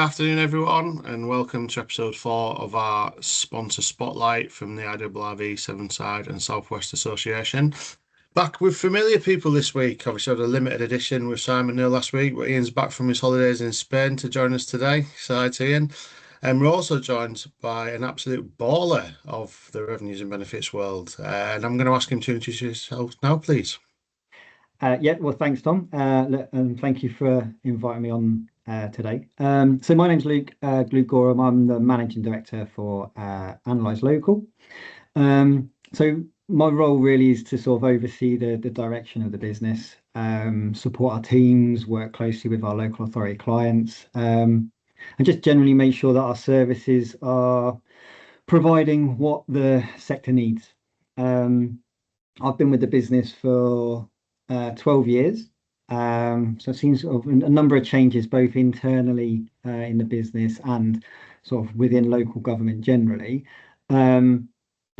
Afternoon, everyone, and welcome to episode 4 of our sponsor spotlight from the IRRV Severnside and Southwest Association. Back with familiar people this week. Obviously, had a limited edition with Simon Neil last week, but Ian's back from his holidays in Spain to join us today. So, hi to Ian. And we're also joined by an absolute baller of the revenues and benefits world. And I'm going to ask him to introduce himself now, please. Well, thanks, Tom, and thank you for inviting me on today. So my name's Luke Gorham. I'm the Managing Director for Analyse Local. So my role really is to sort of oversee the direction of the business, support our teams, work closely with our local authority clients, and just generally make sure that our services are providing what the sector needs. I've been with the business for 12 years. So I've seen sort of a number of changes both internally in the business and sort of within local government generally. But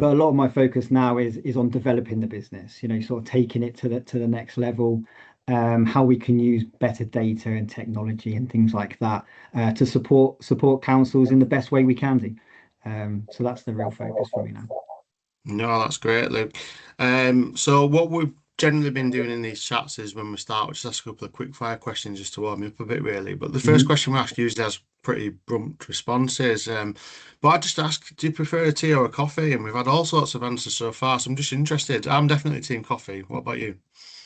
a lot of my focus now is on developing the business, sort of taking it to the next level, how we can use better data and technology and things like that to support councils in the best way we can do. So that's the real focus for me now. No, that's great, Luke. So what we've generally been doing in these chats is when we start, we just ask a couple of quick fire questions just to warm you up a bit, really. But the first question we ask usually has pretty abrupt responses. But I just ask, do you prefer a tea or a coffee? And we've had all sorts of answers so far, so I'm just interested. I'm definitely team coffee. What about you?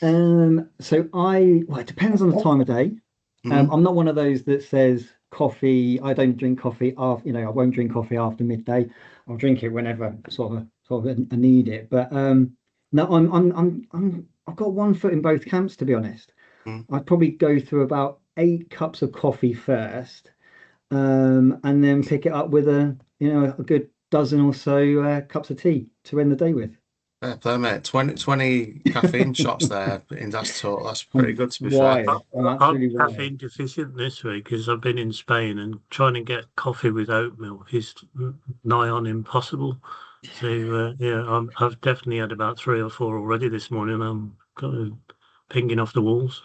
Well, it depends on the time of day. I'm not one of those that says coffee. I don't drink coffee after, I won't drink coffee after midday. I'll drink it whenever sort of I need it. But no, I've got one foot in both camps, to be honest. Mm. I'd probably go through about 8 cups of coffee first, and then pick it up with a good dozen or so cups of tea to end the day with. Fair play, mate. 20 caffeine shots there. That's pretty good, to be fair. Wired. I'm I'm absolutely wired. caffeine deficient this week because I've been in Spain and trying to get coffee with oat milk is nigh on impossible. So I've definitely had about 3 or 4 already this morning. I'm kind of pinging off the walls.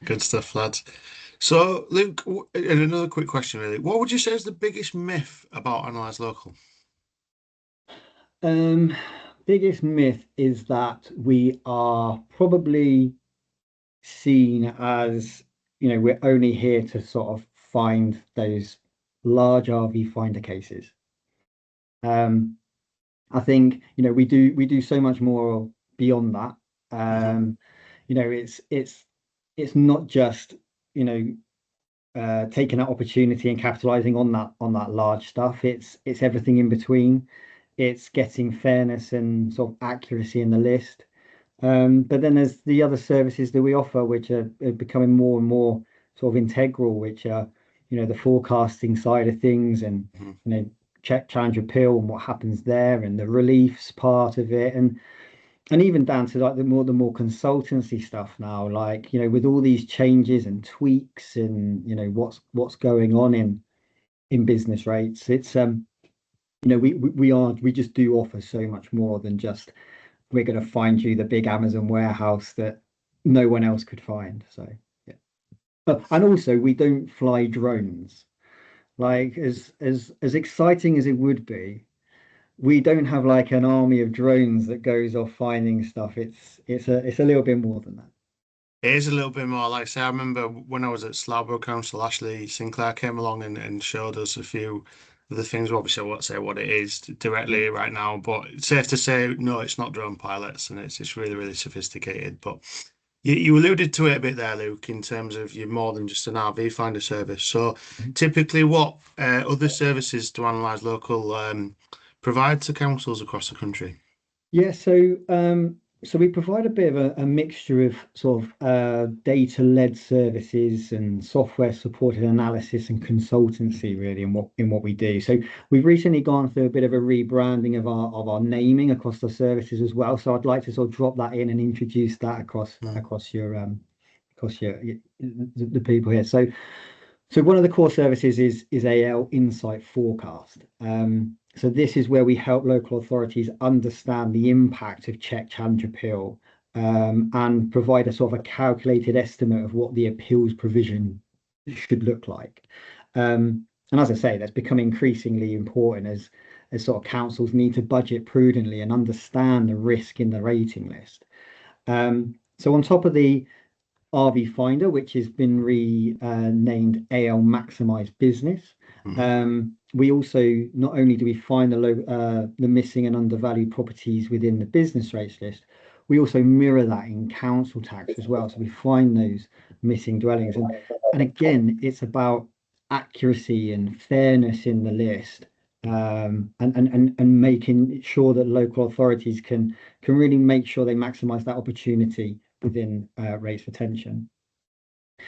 Good stuff, lads. So, Luke, and another quick question, really. What would you say is the biggest myth about Analyse Local? Biggest myth is that we are probably seen as, we're only here to sort of find those large RV finder cases. I think, we do so much more beyond that. It's not just, taking that opportunity and capitalizing on that large stuff. It's everything in between. It's getting fairness and sort of accuracy in the list. But then there's the other services that we offer, which are becoming more and more sort of integral, which are, the forecasting side of things and, check, challenge, appeal and what happens there and the reliefs part of it. And even down to like the more consultancy stuff now, like, with all these changes and tweaks and, what's going on in business rates, it's, we just do offer so much more than just we're going to find you the big Amazon warehouse that no one else could find. So yeah, and also we don't fly drones. Like as exciting as it would be, we don't have like an army of drones that goes off finding stuff. It's a little bit more than that. It is a little bit more like, say, I remember when I was at Slowborough Council, Ashley Sinclair came along and showed us a few of the things. Obviously, I won't say what it is directly right now, but it's safe to say, no, it's not drone pilots, and it's really, really sophisticated. But you alluded to it a bit there, Luke, in terms of you're more than just an RV finder service. So typically, what other services do Analyse Local provide to councils across the country? Yeah, so we provide a bit of a mixture of sort of data-led services and software-supported analysis and consultancy, really, in what we do. So we've recently gone through a bit of a rebranding of our naming across the services as well. So I'd like to sort of drop that in and introduce that across your the people here. So one of the core services is AL Insight Forecast. So this is where we help local authorities understand the impact of check, challenge, appeal, and provide a sort of a calculated estimate of what the appeals provision should look like. And as I say, that's become increasingly important as sort of councils need to budget prudently and understand the risk in the rating list. So on top of the RV Finder, which has been renamed AL Maximise Business, we also, not only do we find the missing and undervalued properties within the business rates list, we also mirror that in council tax as well. So we find those missing dwellings, and again, it's about accuracy and fairness in the list, and making sure that local authorities can really make sure they maximise that opportunity within rates retention.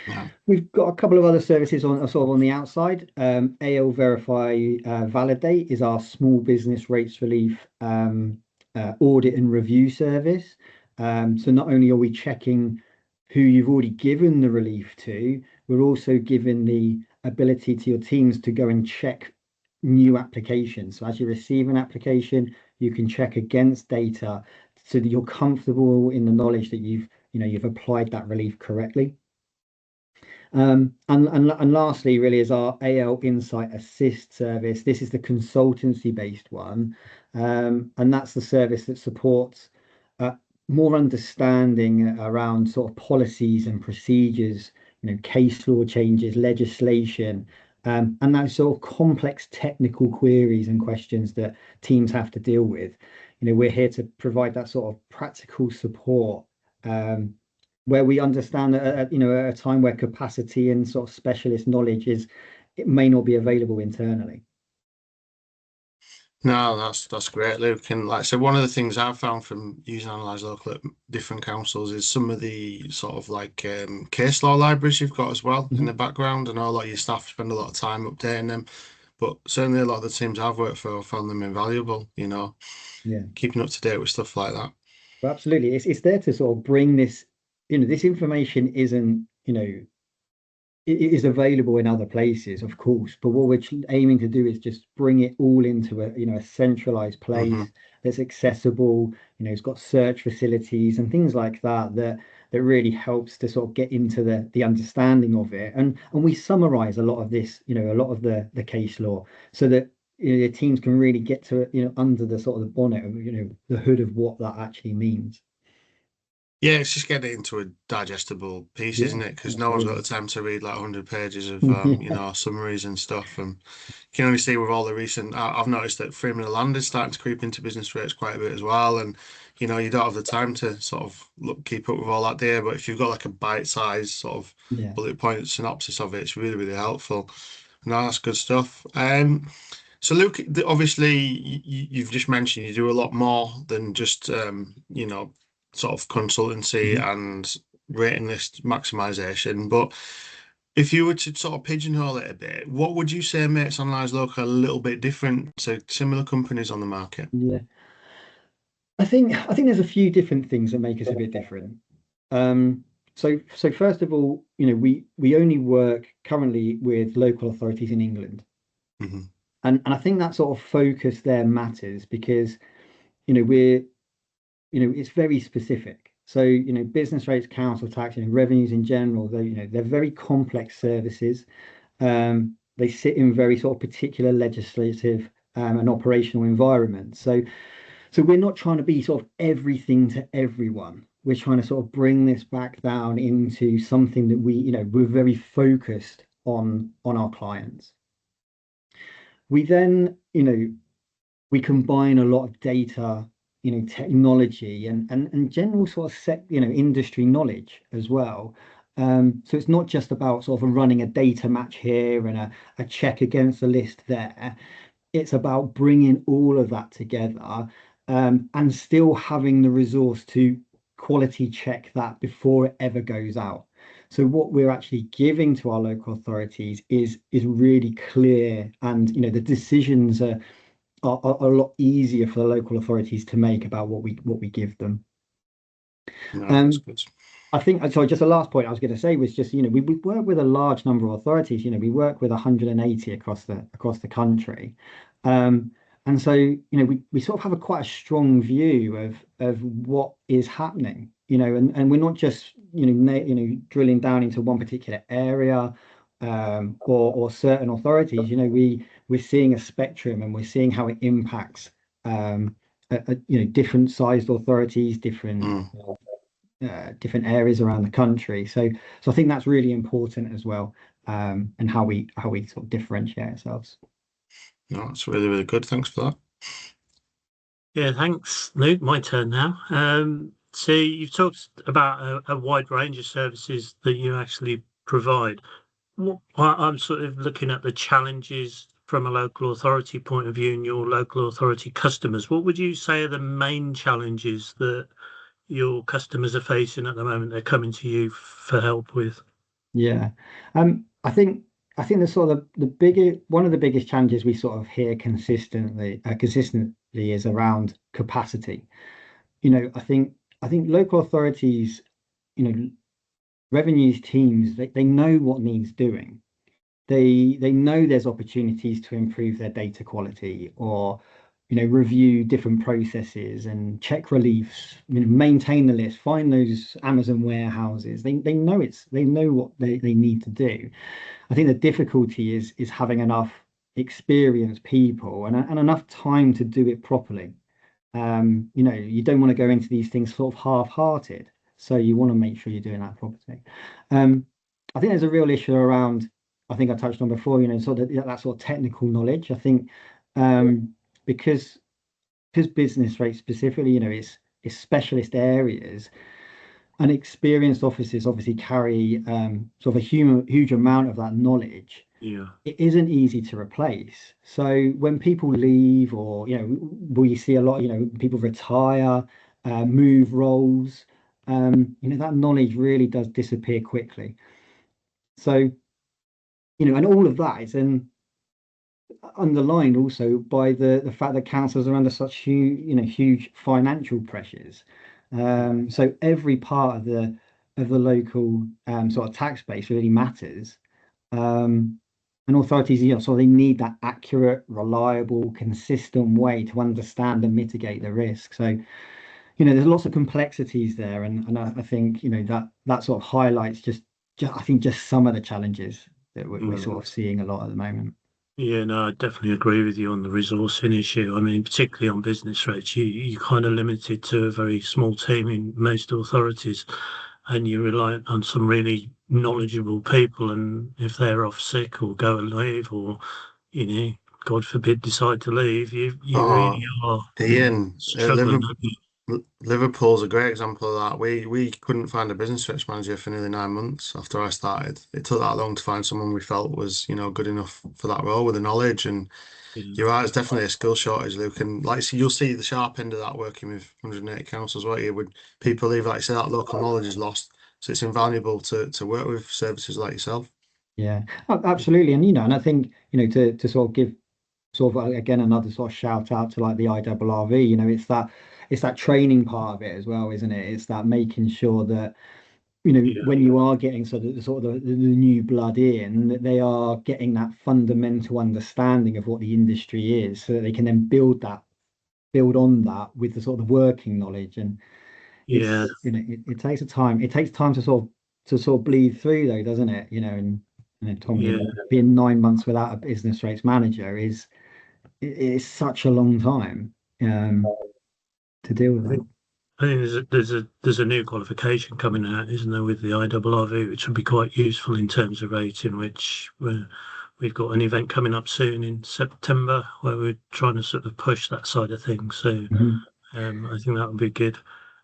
Yeah. We've got a couple of other services on sort of on the outside. AL Verify Validate is our small business rates relief audit and review service. So not only are we checking who you've already given the relief to, we're also giving the ability to your teams to go and check new applications. So as you receive an application, you can check against data so that you're comfortable in the knowledge that you've applied that relief correctly. And lastly, really, is our AL Insight Assist service. This is the consultancy-based one, and that's the service that supports more understanding around sort of policies and procedures, case law changes, legislation, and those sort of complex technical queries and questions that teams have to deal with. We're here to provide that sort of practical support, where we understand that at a time where capacity and sort of specialist knowledge it may not be available internally. No, that's great, Luke. And like I said, one of the things I've found from using Analyse Local at different councils is some of the sort of like case law libraries you've got as well in the background. I know a lot of your staff spend a lot of time updating them, but certainly a lot of the teams I've worked for have found them invaluable, keeping up to date with stuff like that. Well, absolutely. It's there to sort of bring this, this information isn't, it is available in other places, of course, but what we're aiming to do is just bring it all into a centralized place that's accessible. It's got search facilities and things like that really helps to sort of get into the understanding of it. And we summarize a lot of this, a lot of the case law, so that the teams can really get to it, under the sort of the bonnet of the hood of what that actually means. Yeah, it's just getting it into a digestible piece, isn't it? Because no one's got the time to read like 100 pages of summaries and stuff. And you can only see with all the recent, I've noticed that framing of land is starting to creep into business rates quite a bit as well. And you don't have the time to sort of keep up with all that there. But if you've got like a bite-sized sort of bullet point synopsis of it, it's really, really helpful. No, that's good stuff. So Luke, obviously you've just mentioned you do a lot more than just sort of consultancy and rating list maximization. But if you were to sort of pigeonhole it a bit, what would you say makes Analyse Local a little bit different to similar companies on the market? Yeah, I think there's a few different things that make us a bit different. So first of all, we only work currently with local authorities in England, and I think that sort of focus there matters because we're it's very specific. So business rates, council tax, revenues in general, they're very complex services. They sit in very sort of particular legislative and operational environments. So we're not trying to be sort of everything to everyone. We're trying to sort of bring this back down into something that we're very focused on our clients. We then we combine a lot of data, technology and general sort of industry knowledge as well. So it's not just about sort of running a data match here and a check against the list there. It's about bringing all of that together, and still having the resource to quality check that before it ever goes out. So what we're actually giving to our local authorities is really clear, and the decisions are a lot easier for the local authorities to make about what we give them. No, that's good. I think, sorry, just the last point I was going to say was just, we work with a large number of authorities. We work with 180 across the country. And so, we sort of have quite a strong view of what is happening, and we're not just, drilling down into one particular area. or certain authorities, we're seeing a spectrum, and we're seeing how it impacts different sized authorities, different areas around the country. So I think that's really important as well, and how we sort of differentiate ourselves. No, it's really, really good. Thanks for that. Yeah, thanks, Luke. My turn now. So you've talked about a wide range of services that you actually provide. I'm sort of looking at the challenges from a local authority point of view and your local authority customers. What would you say are the main challenges that your customers are facing at the moment they're coming to you for help with? Yeah. I think the sort of one of the biggest challenges we sort of hear consistently is around capacity. I think local authorities, revenues teams, they know what needs doing. They know there's opportunities to improve their data quality, or review different processes and check reliefs, maintain the list, find those Amazon warehouses. They know what they need to do. I think the difficulty is having enough experienced people and enough time to do it properly. You don't want to go into these things sort of half-hearted, so you want to make sure you're doing that properly. I think there's a real issue around, I think I touched on before, sort of that sort of technical knowledge. I think because business rates specifically, it's specialist areas, and experienced officers obviously carry sort of a huge amount of that knowledge. Yeah, it isn't easy to replace. So when people leave, or we see a lot, people retire, move roles, that knowledge really does disappear quickly. So and all of that is then underlined also by the fact that councils are under such huge financial pressures. So every part of the local sort of tax base really matters. And authorities, so they need that accurate, reliable, consistent way to understand and mitigate the risk. So, there's lots of complexities there, and I think that sort of highlights just some of the challenges that we're sort of seeing a lot at the moment. Yeah, no, I definitely agree with you on the resourcing issue. I mean, particularly on business rates, you're kind of limited to a very small team in most authorities, and you're reliant on some really knowledgeable people. And if they're off sick or go and leave, or, God forbid, decide to leave, you really are Ian, struggling. Liverpool's a great example of that. We couldn't find a business rates manager for nearly 9 months after I started. It took that long to find someone we felt was, good enough for that role with the knowledge. And you're right, it's definitely a skill shortage, Luke. And you'll see the sharp end of that working with 180 councils, won't you? With people leave, like you say, that local knowledge is lost. So it's invaluable to work with services like yourself. Yeah, absolutely. And and I think to sort of give sort of again another sort of shout out to like the IRRV. It's that training part of it as well, isn't it? It's that making sure that when you are getting sort of the new blood in, that they are getting that fundamental understanding of what the industry is, so that they can then build on that with the sort of working knowledge. And it takes time. It takes time to sort of bleed through, though, doesn't it? And Tom, being 9 months without a business rates manager is such a long time to deal with that. I think there's a new qualification coming out, isn't there, with the IRRV, which would be quite useful in terms of rating, which we've got an event coming up soon in September where we're trying to sort of push that side of things. So I think that would be good.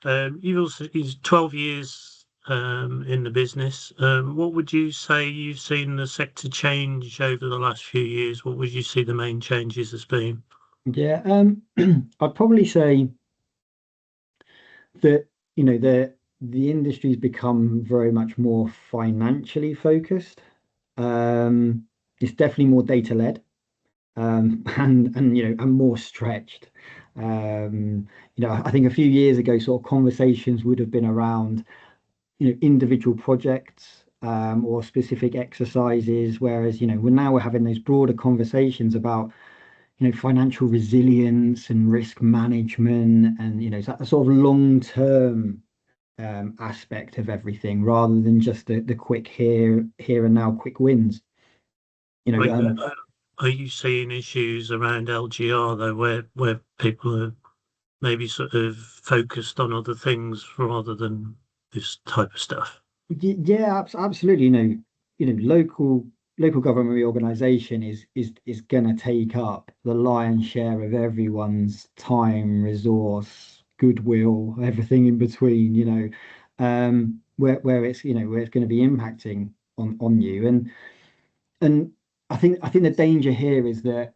You've also 12 years in the business. What would you say you've seen the sector change over the last few years? What would you see the main changes as being? Yeah, I'd probably say that the industry's become very much more financially focused. It's definitely more data led, and more stretched. I think a few years ago, sort of conversations would have been around individual projects, or specific exercises, whereas we're having those broader conversations about financial resilience and risk management, and that sort of long-term aspect of everything, rather than just the quick here and now quick wins. Are you seeing issues around LGR though, where people are maybe sort of focused on other things rather than this type of stuff? Yeah, absolutely. Local government reorganisation is going to take up the lion's share of everyone's time, resource, goodwill, everything in between. Where it's where it's going to be impacting on you, and I think the danger here is that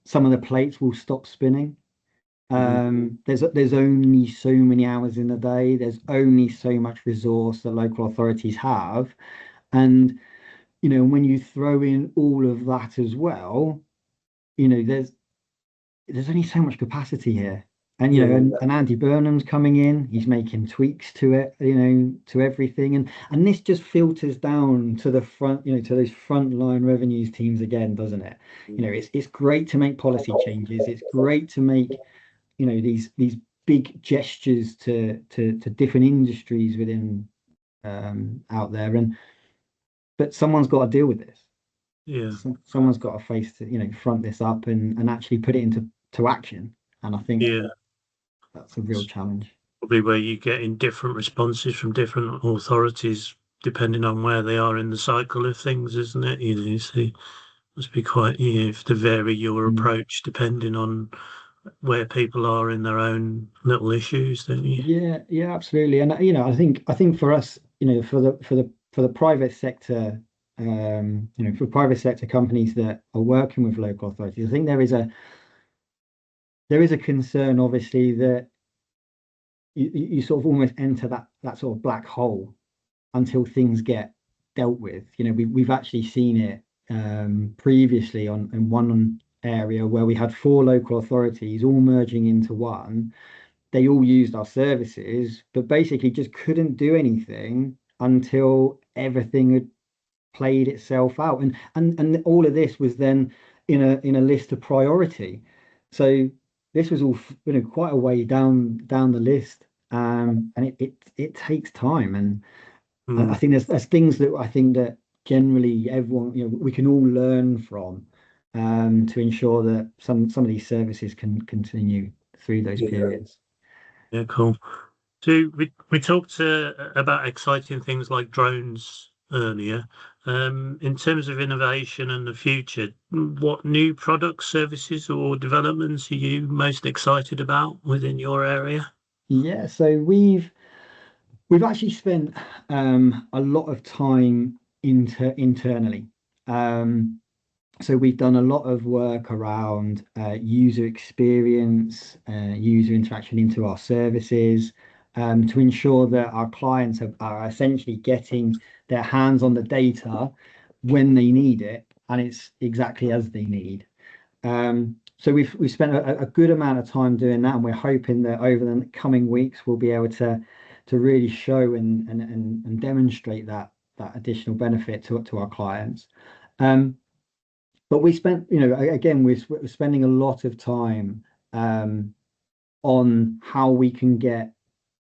some of the plates will stop spinning. There's only so many hours in the day. There's only so much resource that local authorities have, and when you throw in all of that as well, there's only so much capacity here. And and Andy Burnham's coming in, he's making tweaks to it, to everything. And this just filters down to the front, to those frontline revenues teams again, doesn't it? It's great to make policy changes. It's great to make, these big gestures to different industries within out there. But someone's got to deal with this. Yeah. Someone's got to front this up and actually put it into action. And I think that's a real challenge. Probably where you get in different responses from different authorities depending on where they are in the cycle of things, isn't it? You see, must be quite, you have to vary your approach depending on where people are in their own little issues, don't you? Yeah, absolutely. And I think for us, for the private sector, for private sector companies that are working with local authorities, I think there is a concern, obviously, that you sort of almost enter that sort of black hole until things get dealt with. We've actually seen it previously in one area where we had 4 local authorities all merging into one. They all used our services, but basically just couldn't do anything until everything had played itself out. And all of this was then in a list of priority. So this was all quite a way down the list, and it takes time. And I think there's things that I think that generally everyone we can all learn from, to ensure that some of these services can continue through those periods. Yeah, cool. So we talked about exciting things like drones earlier. In terms of innovation and the future, what new products, services, or developments are you most excited about within your area? Yeah, so we've actually spent a lot of time internally. So we've done a lot of work around user experience, user interaction into our services, to ensure that our clients are essentially getting their hands on the data when they need it, and it's exactly as they need. So we've spent a good amount of time doing that, and we're hoping that over the coming weeks we'll be able to really show and demonstrate that additional benefit to our clients. But we spent, again, we're spending a lot of time on how we can get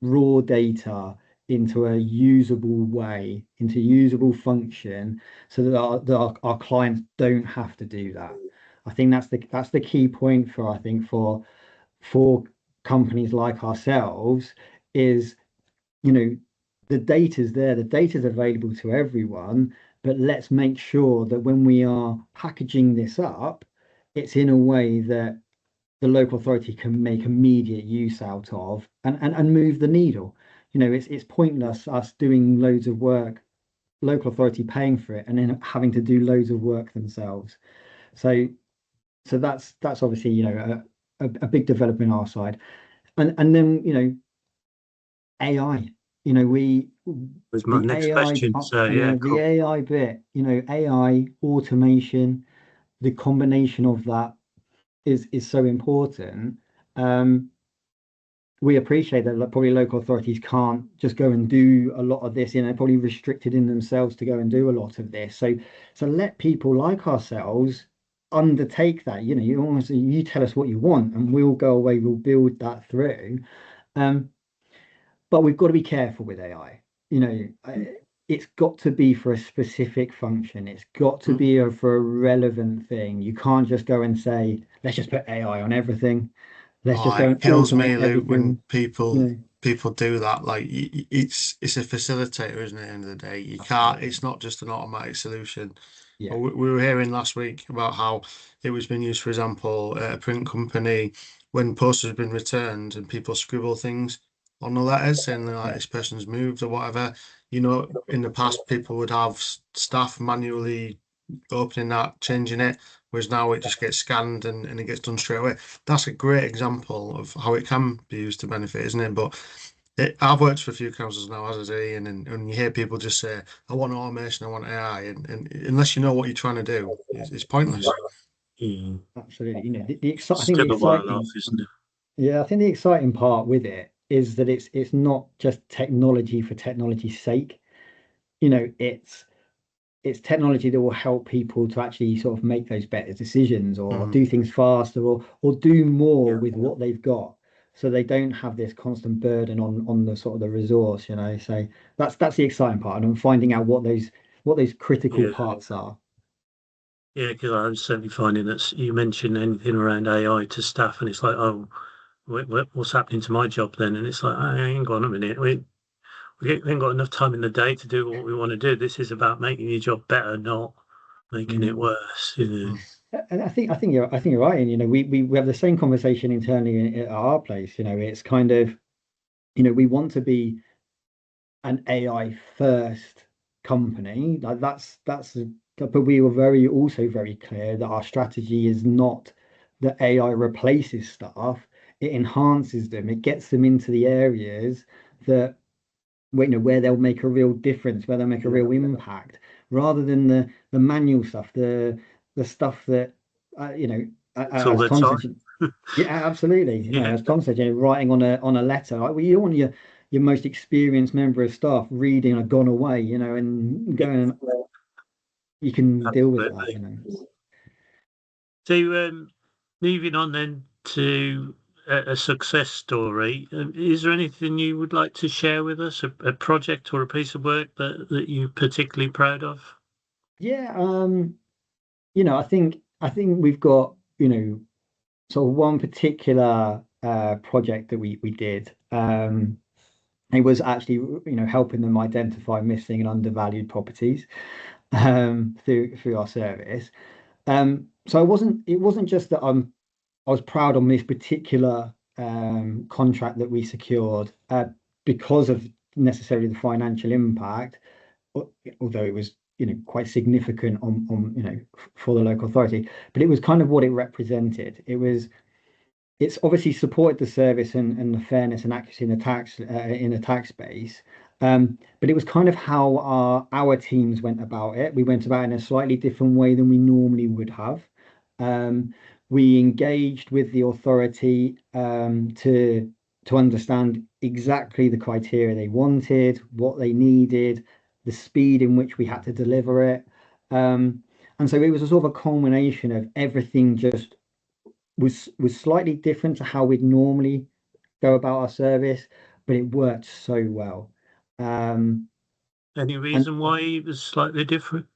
raw data into a usable way, into usable function, so that our clients don't have to do that. I think that's the key point for companies like ourselves is, the data's there, the data's available to everyone, but let's make sure that when we are packaging this up, it's in a way that the local authority can make immediate use out of and move the needle. It's pointless us doing loads of work, local authority paying for it, and then having to do loads of work themselves. So that's obviously a big development on our side, and then AI. Was my next question. So yeah, cool. The AI bit, AI automation, the combination of that is so important. We appreciate that probably local authorities can't just go and do a lot of this, they're probably restricted in themselves to go and do a lot of this. So let people like ourselves undertake that. You tell us what you want and we'll go away, we'll build that through. But we've got to be careful with AI. it's got to be for a specific function. It's got to be for a relevant thing. You can't just go and say, let's just put AI on everything. Let's just Oh, go it and kills me, automate Luke, when everything. You know, people do that. Like it's a facilitator, isn't it? At the end of the day, you can't. absolutely. It's not just an automatic solution. Yeah. Well, we were hearing last week about how it was being used, for example, at a print company when posters have been returned and people scribble things on the letters saying like Yeah. this person's moved or whatever. You know, in the past, people would have staff manually opening that, changing it, whereas now it just gets scanned and it gets done straight away. That's a great example of how it can be used to benefit, isn't it? But I've worked for a few councils now, as I say, and you hear people just say, I want automation, I want AI, and unless you know what you're trying to do, it's pointless. Yeah. Absolutely. You know, I think the Still a while off, exciting, isn't it? yeah, I think the exciting part with it is that it's not just technology for technology's sake. You know, it's technology that will help people to actually sort of make those better decisions or Mm. do things faster or do more Yeah. with what they've got. So they don't have this constant burden on the sort of the resource, you know. So that's the exciting part, and I'm finding out what those critical Yeah. parts are. Yeah, because I was certainly finding that you mention anything around AI to staff, and it's like, oh, what's happening to my job then? And it's like, oh, hang on a minute, we ain't got enough time in the day to do what we want to do. This is about making your job better, not making it Mm. worse. You know. Mm. And I think you're right. And you know, we have the same conversation internally at our place. You know, it's kind of, you know, we want to be an AI first company. Like but we were also very clear that our strategy is not that AI replaces staff. It enhances them. It gets them into the areas that you know where they'll make a real difference, where they'll make a Yeah. real impact, rather than the manual stuff, the stuff that you know, It's all as the Tom time. said, yeah, absolutely. You know, Yeah. as Tom said, you know, writing on a letter, like, well, you don't want your most experienced member of staff reading a gone away, you know, and going, you can deal with that, you Absolutely. know. So, moving on then to a success story, is there anything you would like to share with us, a project or a piece of work that you're particularly proud of? Yeah, you know, I think we've got, you know, sort of one particular project that we did. It was actually, you know, helping them identify missing and undervalued properties through our service. So it wasn't just that I was proud on this particular contract that we secured because of necessarily the financial impact, although it was, you know, quite significant on you know for the local authority, but it was kind of what it represented. It's obviously supported the service and the fairness and accuracy in the tax base. But it was kind of how our teams went about it. We went about it in a slightly different way than we normally would have. Um, we engaged with the authority to understand exactly the criteria they wanted, what they needed, the speed in which we had to deliver it. And so it was a sort of a culmination of everything just was slightly different to how we'd normally go about our service, but it worked so well. Um, Any and reason why it was slightly different?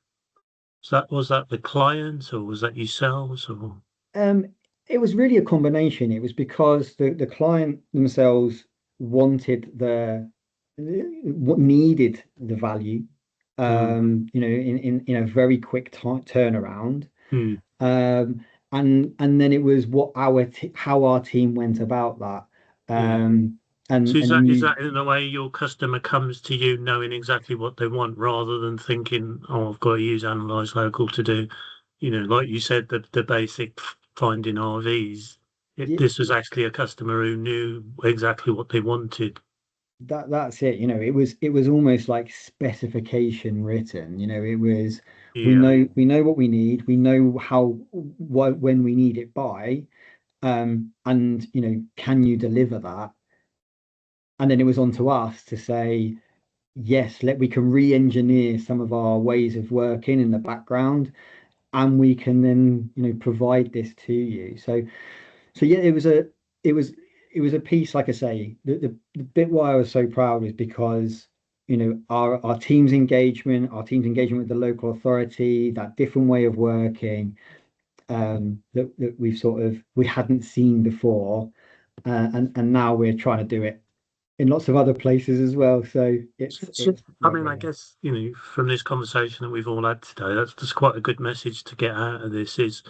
Was that the client or was that yourselves or? um, it was really a combination. It was because the client themselves wanted what needed the value, Mm, you know, in a very quick turnaround. mm. Um, and then it was what how our team went about that. Yeah. Um, So is and that is you that in a way your customer comes to you knowing exactly what they want rather than thinking, oh, I've got to use Analyse Local to do, like you said, the basic finding RVs. yeah, This was actually a customer who knew exactly what they wanted. that's it. You know, it was almost like specification written. You know, it was Yeah. we know what we need, we know when we need it by, and you know, can you deliver that? And then it was on to us to say, yes, we can re-engineer some of our ways of working in the background, and we can then, you know, provide this to you. So yeah, it was it was a piece, like I say, the bit why I was so proud is because our team's engagement with the local authority, that different way of working, that we hadn't seen before, and now we're trying to do it in lots of other places as well. So I mean, I guess, from this conversation that we've all had today, that's quite a good message to get out of this is,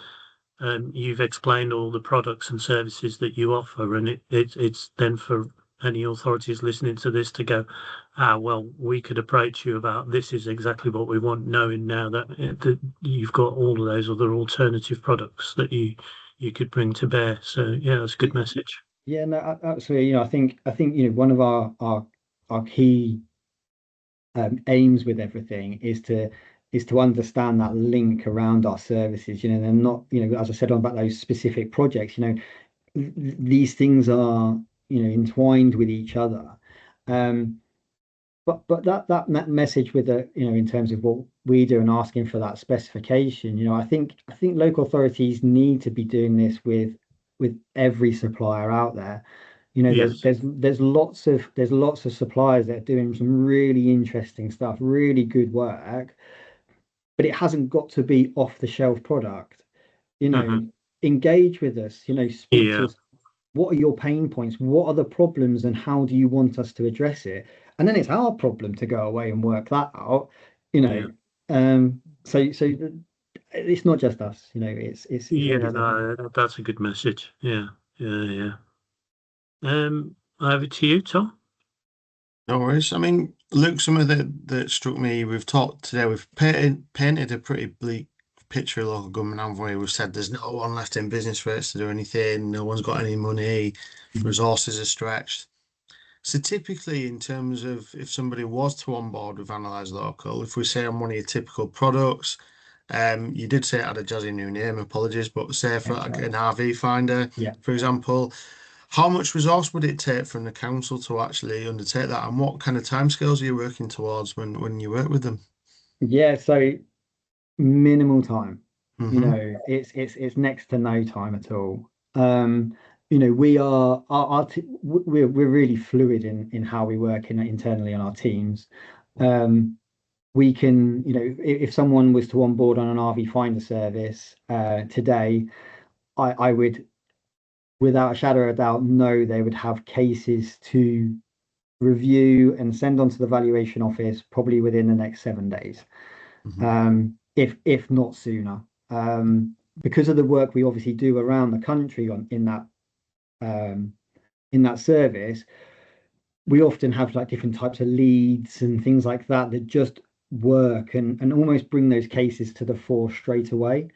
you've explained all the products and services that you offer, and it's then for any authorities listening to this to go, well, we could approach you about this is exactly what we want, knowing now that you've got all of those other alternative products that you could bring to bear. So yeah, that's a good message. Yeah, no, absolutely. I think one of our key aims with everything is to understand that link around our services. They're not, as I said on about those specific projects. These things are entwined with each other. But that message with the in terms of what we do and asking for that specification, I think local authorities need to be doing this with every supplier out there. Yes. There's lots of suppliers that are doing some really interesting stuff, really good work, but it hasn't got to be off the shelf product. Engage with us, speak to us. What are your pain points? What are the problems, and how do you want us to address it? And then it's our problem to go away and work that out. So it's not just us. It's no, that's a good message. Yeah. Over to you, Tom. No worries. I mean, Luke, something that struck me, we've talked today, we've painted a pretty bleak picture of local government, haven't we? We've said there's no one left in business rates to do anything, no one's got any money, resources are stretched. So typically, in terms of if somebody was to onboard with Analyse Local, if we say on one of your typical products, you did say it had a jazzy new name, apologies, but say for like an RV finder, for example, how much resource would it take from the council to actually undertake that, and what kind of timescales are you working towards when you work with them? Yeah, so minimal time. It's next to no time at all. We are we're really fluid in how we work internally on our teams. We can, if someone was to onboard on an RV finder service today, I would, without a shadow of a doubt, know they would have cases to review and send on to the valuation office probably within the next 7 days, if not sooner. Because of the work we obviously do around the country in that service, we often have like different types of leads and things like that just work and almost bring those cases to the fore straight away.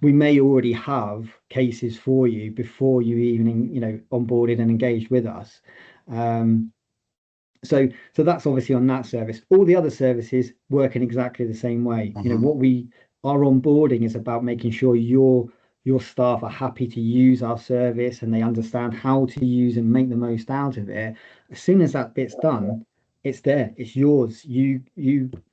We may already have cases for you before you even onboarded and engaged with us. So that's obviously on that service. All the other services work in exactly the same way. Our onboarding is about making sure your staff are happy to use our service and they understand how to use and make the most out of it. As soon as that bit's done, it's there, it's yours. You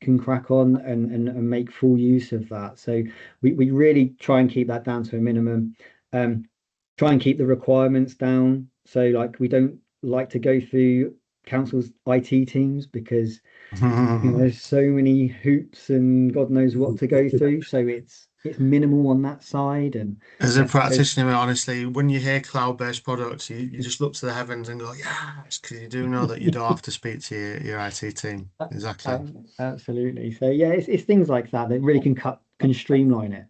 can crack on and make full use of that. So we really try and keep that down to a minimum. Try and keep the requirements down. So like we don't like to go through council's IT teams because there's so many hoops and God knows what to go through. So it's minimal on that side. And as a practitioner, honestly, when you hear cloud-based products, you just look to the heavens and go, yes, because you do know that you don't have to speak to your IT team. Exactly. Absolutely. So yeah, it's things like that really can streamline it,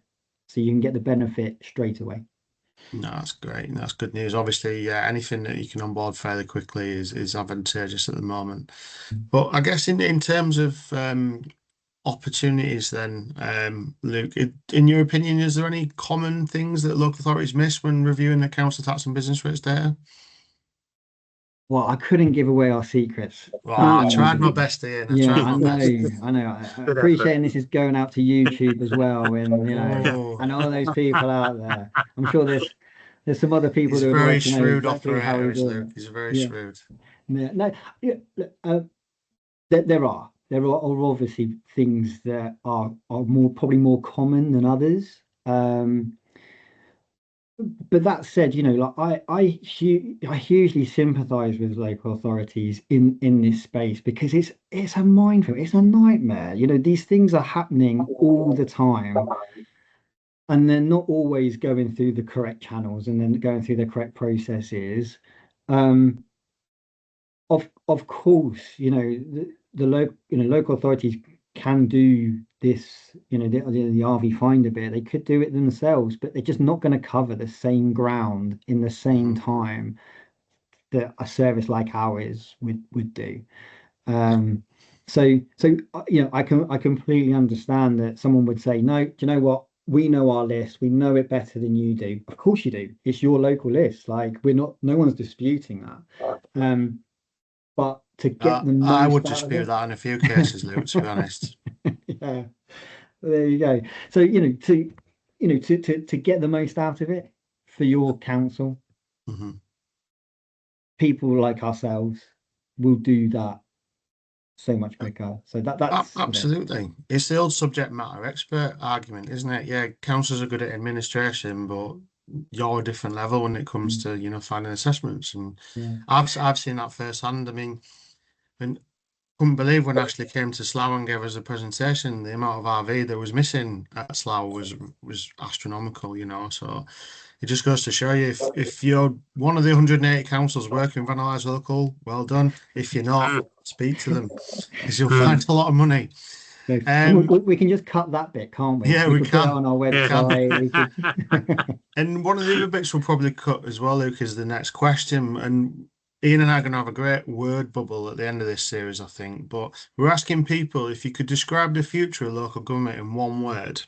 so you can get the benefit straight away. No, that's great. That's good news. Obviously, yeah, anything that you can onboard fairly quickly is advantageous at the moment. But I guess in terms of opportunities then, Luke, in your opinion, is there any common things that local authorities miss when reviewing the council tax and business rates data? Well, I couldn't give away our secrets. Well, I tried my best, Ian. I know. I appreciate, and this is going out to YouTube as well. And I know those people out there. I'm sure there's some other people He's who a would very like to know shrewd exactly how we operator, do Luke. it. He's very shrewd. No, there are obviously things that are probably more common than others. but that said, like I hugely sympathise with local authorities in this space, because it's a minefield, it's a nightmare. These things are happening all the time, and they're not always going through the correct channels and then going through the correct processes. Um, of course, the local authorities can do this, the RV finder bit. They could do it themselves, but they're just not going to cover the same ground in the same time that a service like ours would do. I completely understand that someone would say, no, do you know what? We know our list. We know it better than you do. Of course you do. It's your local list. Like, no one's disputing that. But to get the I most would out of dispute it, that in a few cases, Luke, to be honest. yeah, there you go. So, to get the most out of it for your council, Hmm. people like ourselves will do that so much quicker. So that's Absolutely. It's the old subject matter expert argument, isn't it? Yeah, councils are good at administration, but you're a different level when it comes to, finding assessments. And yeah. I've seen that firsthand. I mean, and couldn't believe when Ashley came to Slough and gave us a presentation, the amount of RV that was missing at Slough was astronomical, So it just goes to show you, if you're one of the 180 councils working with Analyse Local, well done. If you're not, speak to them, because you'll find a lot of money. So, and we can just cut that bit, can't we? Yeah, We we could put it can. on our We can. website. We could. And one of the other bits we'll probably cut as well, Luke, is the next question. And Ian and I are going to have a great word bubble at the end of this series, I think. But we're asking people, if you could describe the future of local government in one word,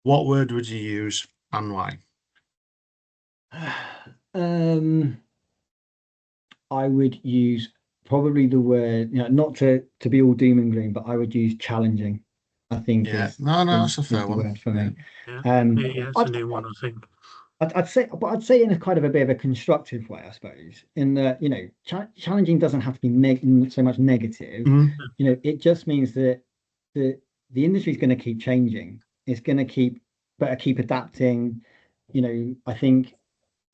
what word would you use and why? I would use probably the word, not to be all doom and gloom, but I would use challenging. I think Yeah, is no, is that's a is fair the one. word for Yeah. me. Yeah, it's a I'd, new one, I think. I'd say in a kind of a bit of a constructive way, I suppose, in that, challenging doesn't have to be so much negative. Mhm. It just means that the industry is going to keep changing. It's going to keep adapting. I think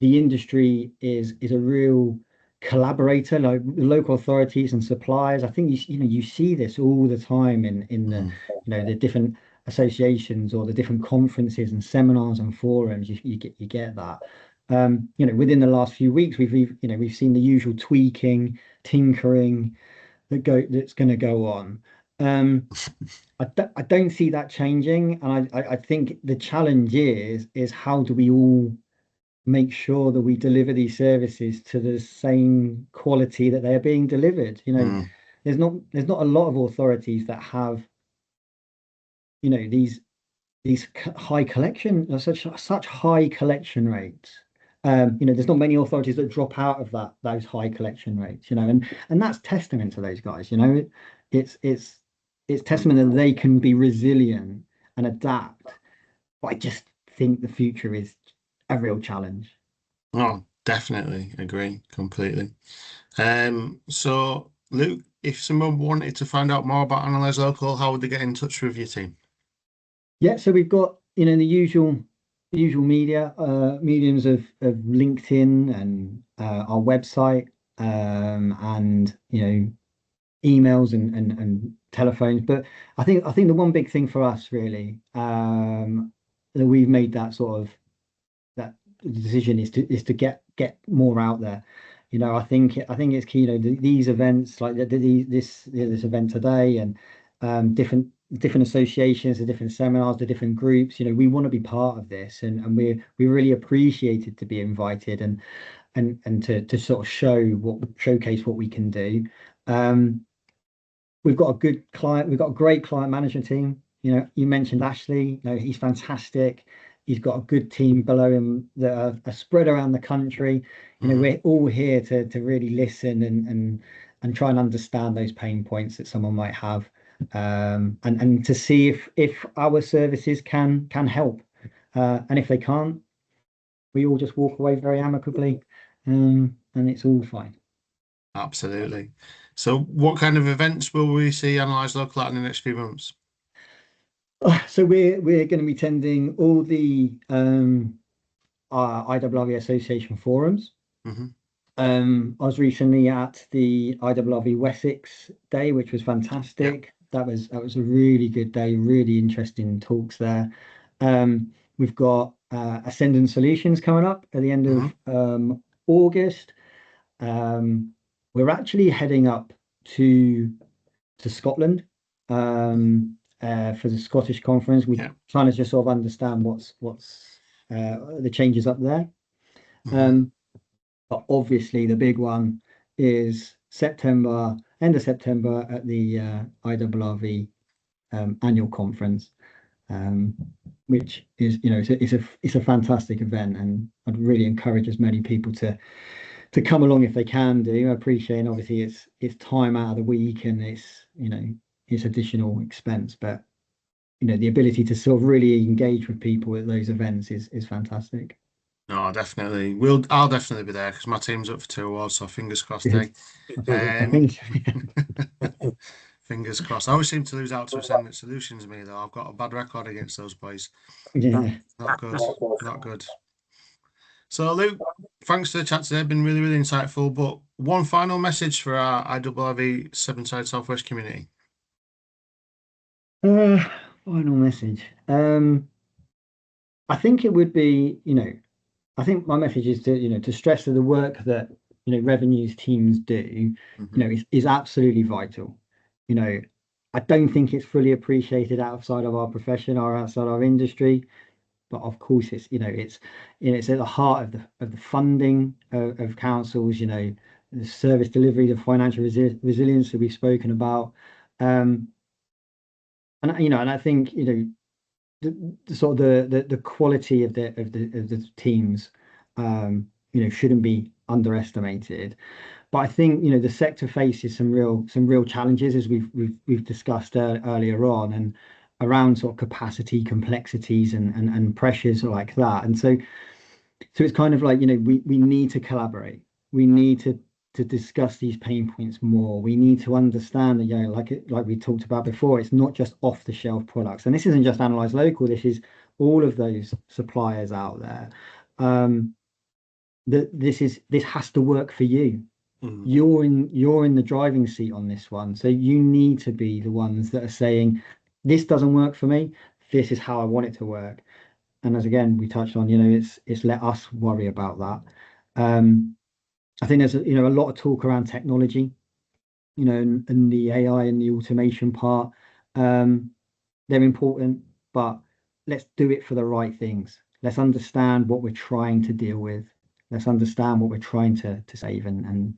the industry is a real collaborator, like local authorities and suppliers. I think you see this all the time in the the different associations or the different conferences and seminars and forums. You get that. Within the last few weeks, we've seen the usual tweaking, tinkering that's going to go on. I don't see that changing, and I think the challenge is how do we all make sure that we deliver these services to the same quality that they are being delivered. There's not a lot of authorities that have these high collection, such high collection rates. There's not many authorities that drop out of those high collection rates. And that's testament to those guys. It's testament that they can be resilient and adapt. But I just think the future is a real challenge. Oh, definitely agree completely. So Luke, if someone wanted to find out more about Analyse Local, how would they get in touch with your team? Yeah, so we've got the usual mediums of LinkedIn and our website, and emails and telephones. But I think the one big thing for us really, that we've made that sort of that decision is to get more out there. I think it's key. These events like this event today, and different associations, the different seminars, the different groups. We want to be part of this, and we really appreciated to be invited, and to sort of showcase what we can do. We've got a good client. We've got a great client management team. You mentioned Ashley. He's fantastic. He's got a good team below him that are spread around the country. We're all here to really listen and try and understand those pain points that someone might have, and to see if our services can help. And if they can't, we all just walk away very amicably, and it's all fine. Absolutely. So what kind of events will we see Analyse Local at in the next few months? So we're going to be attending all the IRRV Association forums. Mhm. I was recently at the IRRV Wessex Day, which was fantastic. That was a really good day, really interesting talks there. We've got Ascendant Solutions coming up at the end of August. We're actually heading up to Scotland for the Scottish conference. We're trying to just sort of understand what's the changes up there. But obviously the big one is September, end of September at the IRRV annual conference, which is, you know, it's a fantastic event, and I'd really encourage as many people to come along if they can do. I appreciate, and obviously it's time out of the week, and it's, you know, it's additional expense, but you know, the ability to sort of really engage with people at those events is fantastic. No, definitely. I'll definitely be there because my team's up for 2 awards, so fingers crossed, eh? Fingers crossed. I always seem to lose out to Ascendant Solutions, me though. I've got a bad record against those boys. Yeah. Not good. Not good. So, Luke, thanks for the chat today. Been really, really insightful. But one final message for our IRRV Severnside Southwest community. Final message. I think it would be, you know, I think my message is to, you know, to stress that the work that, you know, revenues teams do, you know, is absolutely vital. You know, I don't think it's fully appreciated outside of our profession or outside our industry, but of course it's, you know, it's at the heart of the funding of councils, you know, the service delivery, the financial resilience that we've spoken about. And you know, and I think, you know, the sort of the quality of the teams, you know, shouldn't be underestimated. But I think, you know, the sector faces some real challenges, as we've discussed earlier on, and around sort of capacity, complexities, and pressures like that. And so it's kind of like, you know, we need to collaborate. We need to discuss these pain points more. We need to understand that, you know, like we talked about before, it's not just off the shelf products, and this isn't just Analyse Local. This is all of those suppliers out there. This has to work for you. You're in the driving seat on this one, so you need to be the ones that are saying, this doesn't work for me, this is how I want it to work. And as again we touched on, you know, it's let us worry about that. I think there's you know, a lot of talk around technology, you know, and the AI and the automation part. They're important, but let's do it for the right things. Let's understand what we're trying to deal with. Let's understand what we're trying to save and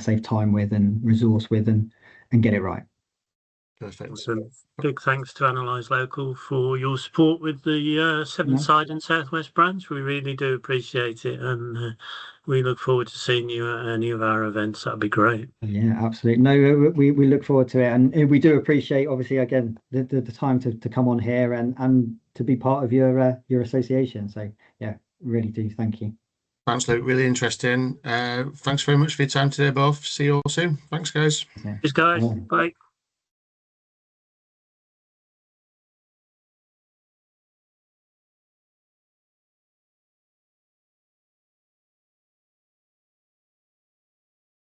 save time with and resource with, and get it right. Perfect. Awesome. Big thanks to Analyse Local for your support with the Severnside and Southwest branch. We really do appreciate it, and we look forward to seeing you at any of our events. That'd be great. Yeah, absolutely. No, we look forward to it, and we do appreciate, obviously, again, the time to come on here and to be part of your association. So yeah, really do. Thank you. Thanks, Luke. Really interesting. Thanks very much for your time today, both. See you all soon. Thanks, guys. Cheers, guys. Bye.